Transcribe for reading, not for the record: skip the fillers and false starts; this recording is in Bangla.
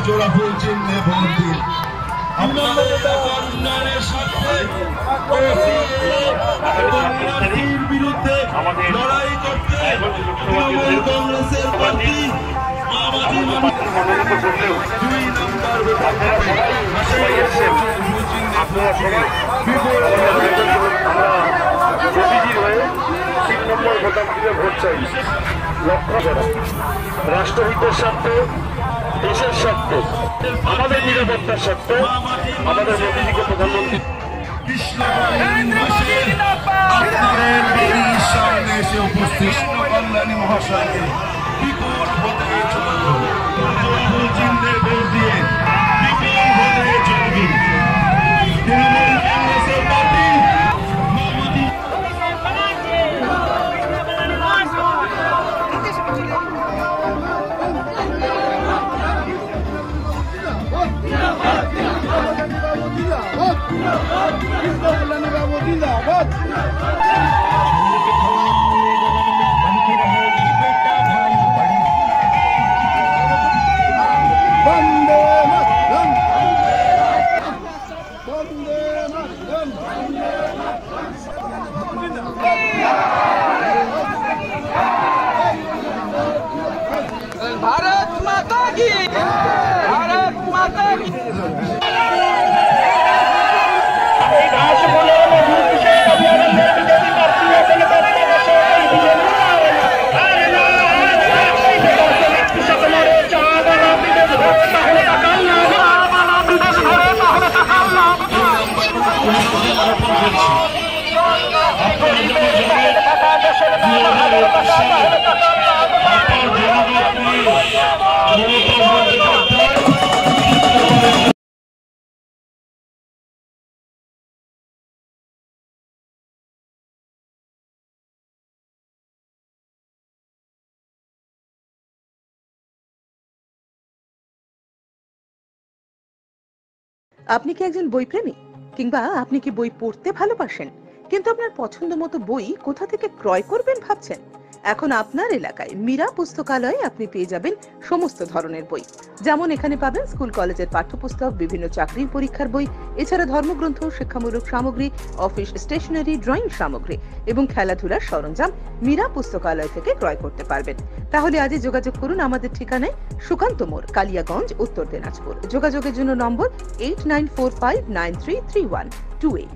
জোড়া ফুল চিহ্নে ভোট দিন। আপনাদের এলাকার উন্নয়নের স্বার্থে বিরুদ্ধে লড়াই করতে তৃণমূল কংগ্রেসের প্রার্থী মামাজি মামি 2 নম্বর ভোট চাই। লক্ষ্য করা রাষ্ট্রহিতের স্বার্থে, দেশের স্বার্থে, আমাদের নিরাপত্তার স্বার্থে আমাদের মোদীজিকে প্রধানমন্ত্রী আপনাদের বাড়ির সামনে এসে উপস্থিত কল্যাণী মহাশয়কে বিপুল ভোটে চিহ্নে ভোট দিয়ে বিপুল ভোটে চলবে তৃণমূল কংগ্রেসের পার্টি মামাজি। भारत माता की, भारत माता की। আপনি কি একজন বই প্রেমী, কিংবা আপনি কি বই পড়তে ভালোবাসেন কিন্তু আপনার পছন্দ মতো বই কোথা থেকে ক্রয় করবেন ভাবছেন? এখন আপনার এলাকায় মীরা পুস্তকালয়ে আপনি পেয়ে যাবেন সমস্ত ধরনের বই। যেমন এখানে পাবেন স্কুল কলেজের পাঠ্যপুস্তক, বিভিন্ন চাকরির পরীক্ষার বই, এছাড়া ধর্মগ্রন্থ, শিক্ষামূলক সামগ্রী, অফিস স্টেশনারি, ড্রয়িং সামগ্রী এবং খেলাধুলার সরঞ্জাম মীরা পুস্তকালয় থেকে ক্রয় করতে পারবেন। তাহলে আজই যোগাযোগ করুন আমাদের ঠিকানায়, সুকান্ত মোড়, কালিয়াগঞ্জ, উত্তর দিনাজপুর। যোগাযোগের জন্য নম্বর 8945933128।